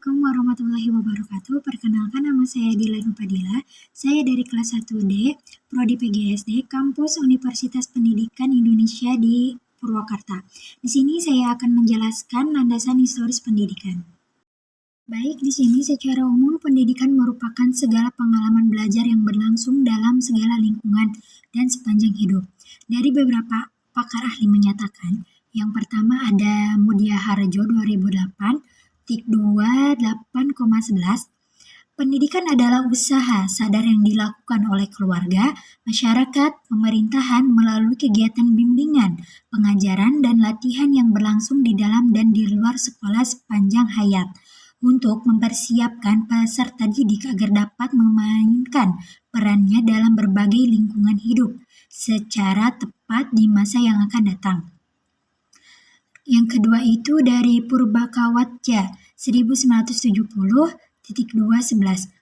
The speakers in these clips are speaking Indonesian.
Assalamualaikum warahmatullahi wabarakatuh. Perkenalkan, nama saya Dilan Upadila. Saya dari kelas 1D, Prodi PGSD, Kampus Universitas Pendidikan Indonesia di Purwakarta. Di sini saya akan menjelaskan landasan historis pendidikan. Baik, di sini secara umum pendidikan merupakan segala pengalaman belajar yang berlangsung dalam segala lingkungan dan sepanjang hidup. Dari beberapa pakar ahli menyatakan, yang pertama ada Mudia Harjo 2008, TIK 2 8,11. Pendidikan adalah usaha sadar yang dilakukan oleh keluarga, masyarakat, pemerintahan melalui kegiatan bimbingan, pengajaran, dan latihan yang berlangsung di dalam dan di luar sekolah sepanjang hayat untuk mempersiapkan peserta didik agar dapat memainkan perannya dalam berbagai lingkungan hidup secara tepat di masa yang akan datang. Yang kedua itu dari Purbakawatja 1970.211.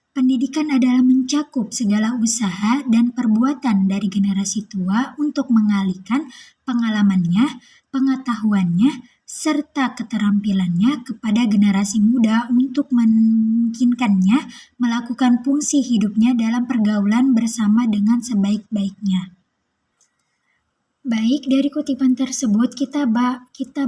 Pendidikan adalah mencakup segala usaha dan perbuatan dari generasi tua untuk mengalihkan pengalamannya, pengetahuannya, serta keterampilannya kepada generasi muda untuk memungkinkannya melakukan fungsi hidupnya dalam pergaulan bersama dengan sebaik-baiknya. Baik, dari kutipan tersebut kita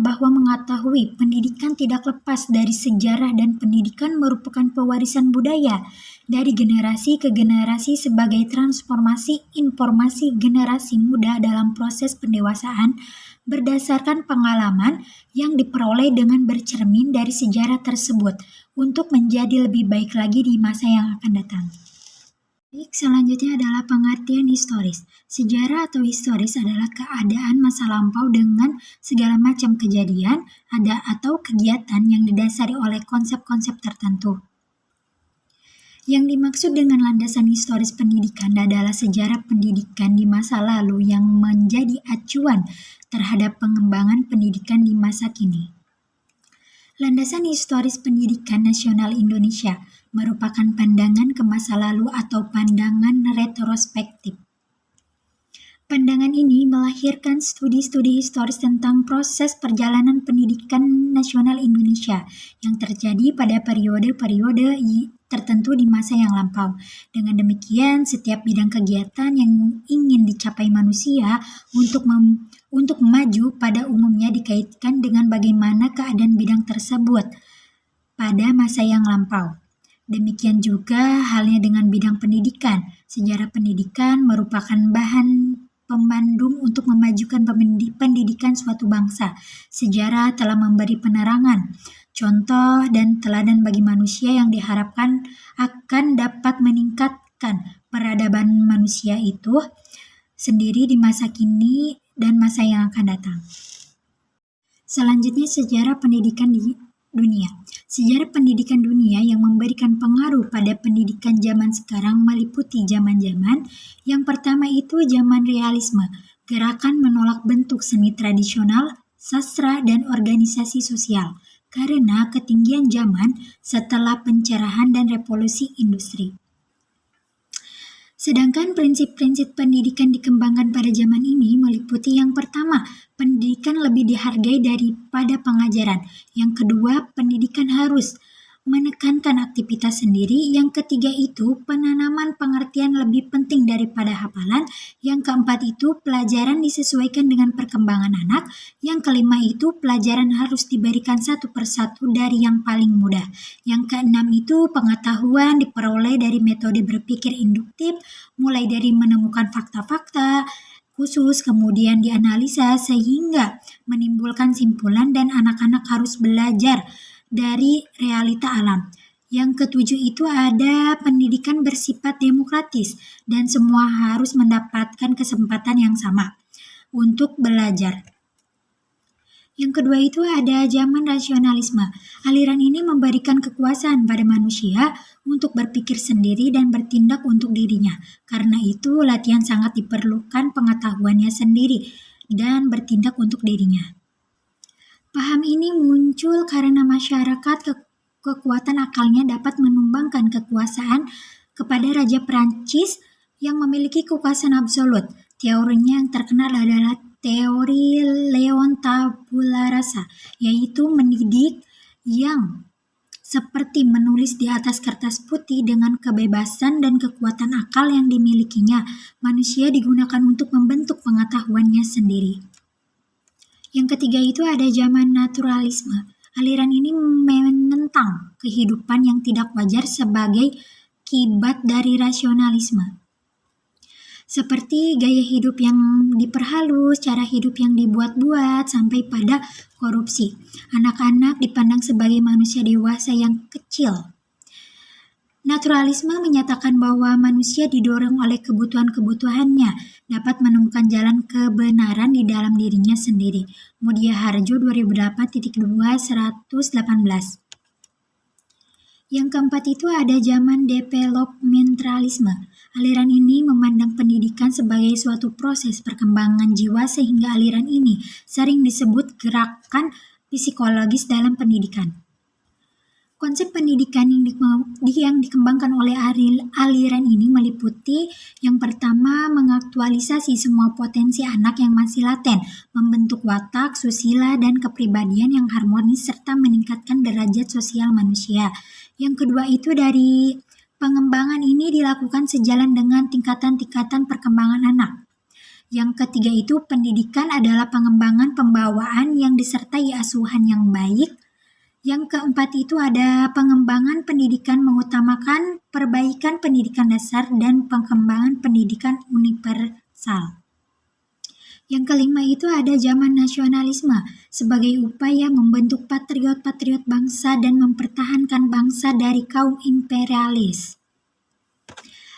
bahwa mengetahui pendidikan tidak lepas dari sejarah dan pendidikan merupakan pewarisan budaya dari generasi ke generasi sebagai transformasi informasi generasi muda dalam proses pendewasaan berdasarkan pengalaman yang diperoleh dengan bercermin dari sejarah tersebut untuk menjadi lebih baik lagi di masa yang akan datang. Baik, selanjutnya adalah pengertian historis. Sejarah atau historis adalah keadaan masa lampau dengan segala macam kejadian, atau kegiatan yang didasari oleh konsep-konsep tertentu. Yang dimaksud dengan landasan historis pendidikan adalah sejarah pendidikan di masa lalu yang menjadi acuan terhadap pengembangan pendidikan di masa kini. Landasan historis pendidikan nasional Indonesia merupakan pandangan ke masa lalu atau pandangan retrospektif. Pandangan ini melahirkan studi-studi historis tentang proses perjalanan pendidikan nasional Indonesia yang terjadi pada periode-periode tertentu di masa yang lampau. Dengan demikian, setiap bidang kegiatan yang ingin dicapai manusia untuk maju pada umumnya dikaitkan dengan bagaimana keadaan bidang tersebut pada masa yang lampau. Demikian juga halnya dengan bidang pendidikan. Sejarah pendidikan merupakan bahan pemandu untuk memajukan pendidikan suatu bangsa. Sejarah telah memberi penerangan, contoh, dan teladan bagi manusia yang diharapkan akan dapat meningkatkan peradaban manusia itu sendiri di masa kini dan masa yang akan datang. Selanjutnya, sejarah pendidikan di dunia. Sejarah pendidikan dunia yang memberikan pengaruh pada pendidikan zaman sekarang meliputi zaman-zaman. Yang pertama itu zaman realisme, gerakan menolak bentuk seni tradisional, sastra, dan organisasi sosial karena ketinggian zaman setelah pencerahan dan revolusi industri. Sedangkan prinsip-prinsip pendidikan dikembangkan pada zaman ini meliputi yang pertama, pendidikan lebih dihargai daripada pengajaran. Yang kedua, pendidikan harus menekankan aktivitas sendiri. Yang ketiga itu, penanaman pengertian lebih penting daripada hafalan. Yang keempat itu, pelajaran disesuaikan dengan perkembangan anak. Yang kelima itu, pelajaran harus diberikan satu persatu dari yang paling mudah. Yang keenam itu, pengetahuan diperoleh dari metode berpikir induktif, mulai dari menemukan fakta-fakta khusus, kemudian dianalisa sehingga menimbulkan simpulan, dan anak-anak harus belajar dari realita alam. Yang ketujuh itu ada pendidikan bersifat demokratis dan semua harus mendapatkan kesempatan yang sama untuk belajar. Yang kedua itu ada zaman rasionalisme. Aliran ini memberikan kekuasaan pada manusia untuk berpikir sendiri dan bertindak untuk dirinya. Karena itu latihan sangat diperlukan pengetahuannya sendiri dan bertindak untuk dirinya. Paham ini muncul karena masyarakat kekuatan akalnya dapat menumbangkan kekuasaan kepada Raja Prancis yang memiliki kekuasaan absolut. Teorinya yang terkenal adalah teori Leon Tabula Rasa, yaitu mendidik yang seperti menulis di atas kertas putih dengan kebebasan dan kekuatan akal yang dimilikinya. Manusia digunakan untuk membentuk pengetahuannya sendiri. Yang ketiga itu ada zaman naturalisme. Aliran ini menentang kehidupan yang tidak wajar sebagai kibat dari rasionalisme. Seperti gaya hidup yang diperhalus, cara hidup yang dibuat-buat, sampai pada korupsi. Anak-anak dipandang sebagai manusia dewasa yang kecil. Naturalisme menyatakan bahwa manusia didorong oleh kebutuhan-kebutuhannya, dapat menemukan jalan kebenaran di dalam dirinya sendiri. Mudia Harjo 2008.2/118. Yang keempat itu ada zaman developmentalisme. Aliran ini memandang pendidikan sebagai suatu proses perkembangan jiwa sehingga aliran ini sering disebut gerakan psikologis dalam pendidikan. Konsep pendidikan yang dikembangkan oleh aliran ini meliputi yang pertama mengaktualisasi semua potensi anak yang masih laten, membentuk watak, susila, dan kepribadian yang harmonis serta meningkatkan derajat sosial manusia. Yang kedua itu dari pengembangan ini dilakukan sejalan dengan tingkatan-tingkatan perkembangan anak. Yang ketiga itu pendidikan adalah pengembangan pembawaan yang disertai asuhan yang baik. Yang keempat itu ada pengembangan pendidikan mengutamakan perbaikan pendidikan dasar dan pengembangan pendidikan universal. Yang kelima itu ada zaman nasionalisme sebagai upaya membentuk patriot-patriot bangsa dan mempertahankan bangsa dari kaum imperialis.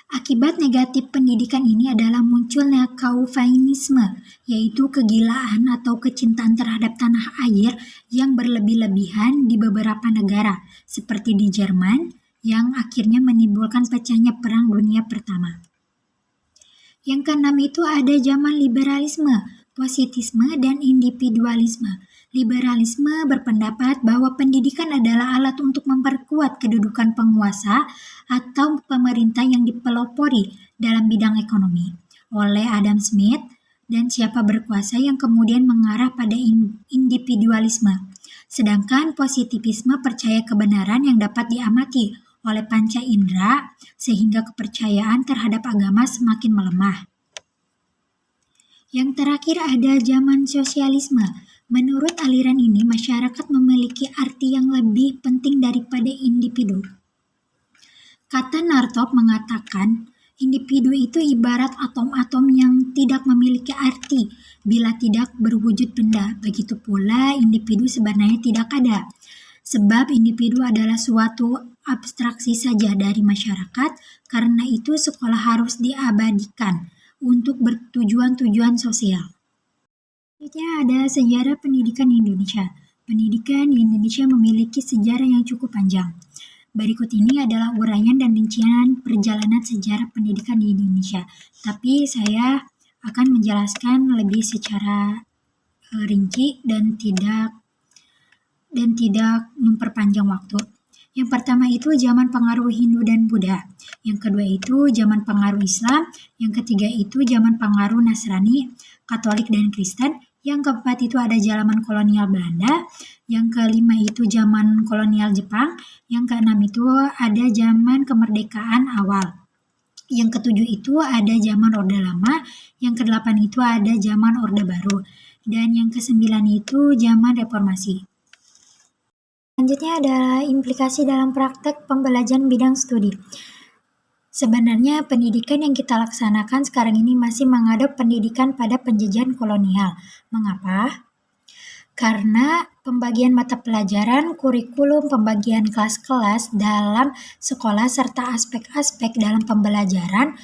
Akibat negatif pendidikan ini adalah munculnya kaufainisme, yaitu kegilaan atau kecintaan terhadap tanah air yang berlebih-lebihan di beberapa negara, seperti di Jerman, yang akhirnya menimbulkan pecahnya Perang Dunia Pertama. Yang keenam itu ada zaman liberalisme, positisme, dan individualisme. Liberalisme berpendapat bahwa pendidikan adalah alat untuk memperkuat kedudukan penguasa atau pemerintah yang dipelopori dalam bidang ekonomi oleh Adam Smith dan siapa berkuasa yang kemudian mengarah pada individualisme. Sedangkan positivisme percaya kebenaran yang dapat diamati oleh panca indera sehingga kepercayaan terhadap agama semakin melemah. Yang terakhir ada zaman sosialisme. Menurut aliran ini, masyarakat memiliki arti yang lebih penting daripada individu. Kata Nartop mengatakan, individu itu ibarat atom-atom yang tidak memiliki arti bila tidak berwujud benda. Begitu pula individu sebenarnya tidak ada. Sebab individu adalah suatu abstraksi saja dari masyarakat, karena itu sekolah harus diabadikan untuk bertujuan-tujuan sosial. Selanjutnya ada sejarah pendidikan di Indonesia. Pendidikan di Indonesia memiliki sejarah yang cukup panjang. Berikut ini adalah uraian dan rincian perjalanan sejarah pendidikan di Indonesia. Tapi saya akan menjelaskan lebih secara rinci dan tidak memperpanjang waktu. Yang pertama itu zaman pengaruh Hindu dan Buddha. Yang kedua itu zaman pengaruh Islam. Yang ketiga itu zaman pengaruh Nasrani, Katolik, dan Kristen. Yang keempat itu ada zaman kolonial Belanda. Yang kelima itu zaman kolonial Jepang. Yang keenam itu ada zaman kemerdekaan awal. Yang ketujuh itu ada zaman Orde Lama. Yang kedelapan itu ada zaman Orde Baru. Dan yang kesembilan itu zaman reformasi. Selanjutnya adalah implikasi dalam praktek pembelajaran bidang studi. Sebenarnya pendidikan yang kita laksanakan sekarang ini masih mengadop pendidikan pada penjajahan kolonial. Mengapa? Karena pembagian mata pelajaran, kurikulum, pembagian kelas-kelas dalam sekolah, serta aspek-aspek dalam pembelajaran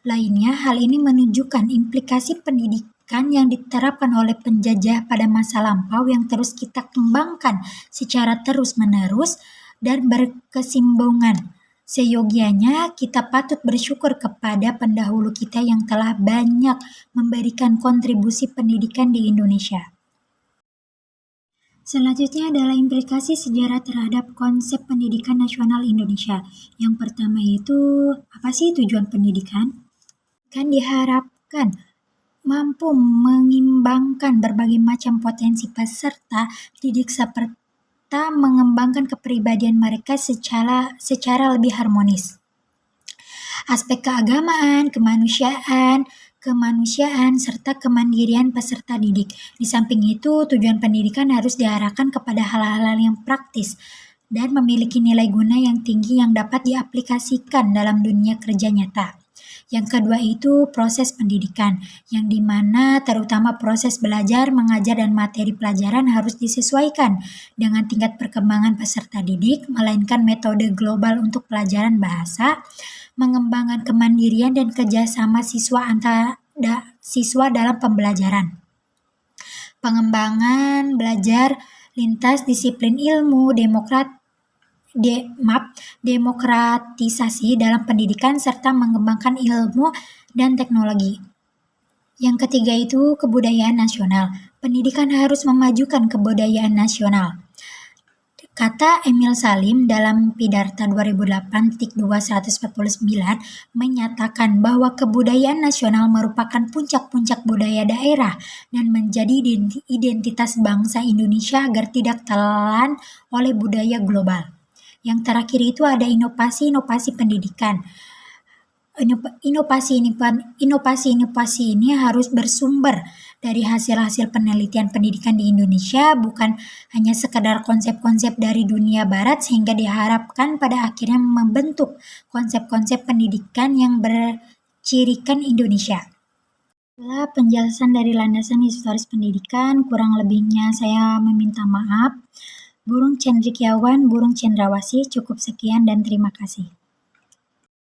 lainnya, hal ini menunjukkan implikasi pendidikan yang diterapkan oleh penjajah pada masa lampau yang terus kita kembangkan secara terus-menerus dan berkesinambungan. Seyogianya kita patut bersyukur kepada pendahulu kita yang telah banyak memberikan kontribusi pendidikan di Indonesia. Selanjutnya adalah implikasi sejarah terhadap konsep pendidikan nasional Indonesia. Yang pertama itu, apa sih tujuan pendidikan? Kan diharapkan mampu mengimbangkan berbagai macam potensi peserta didik serta mengembangkan kepribadian mereka secara lebih harmonis. Aspek keagamaan, kemanusiaan, serta kemandirian peserta didik. Di samping itu, tujuan pendidikan harus diarahkan kepada hal-hal yang praktis dan memiliki nilai guna yang tinggi yang dapat diaplikasikan dalam dunia kerja nyata. Yang kedua itu proses pendidikan, yang dimana terutama proses belajar, mengajar, dan materi pelajaran harus disesuaikan dengan tingkat perkembangan peserta didik, melainkan metode global untuk pelajaran bahasa, mengembangkan kemandirian dan kerjasama siswa dalam pembelajaran. Pengembangan belajar lintas disiplin ilmu, demokratisasi dalam pendidikan, serta mengembangkan ilmu dan teknologi. Yang ketiga itu kebudayaan nasional. Pendidikan harus memajukan kebudayaan nasional. Kata Emil Salim dalam Pidarta 2008-249 menyatakan bahwa kebudayaan nasional merupakan puncak-puncak budaya daerah dan menjadi identitas bangsa Indonesia agar tidak telan oleh budaya global. Yang terakhir itu ada inovasi pendidikan. Inovasi ini harus bersumber dari hasil-hasil penelitian pendidikan di Indonesia, bukan hanya sekedar konsep-konsep dari dunia barat, sehingga diharapkan pada akhirnya membentuk konsep-konsep pendidikan yang bercirikan Indonesia. Setelah penjelasan dari landasan historis pendidikan, kurang lebihnya saya meminta maaf. Burung Cendekiawan, Burung Cendrawasih, cukup sekian dan terima kasih.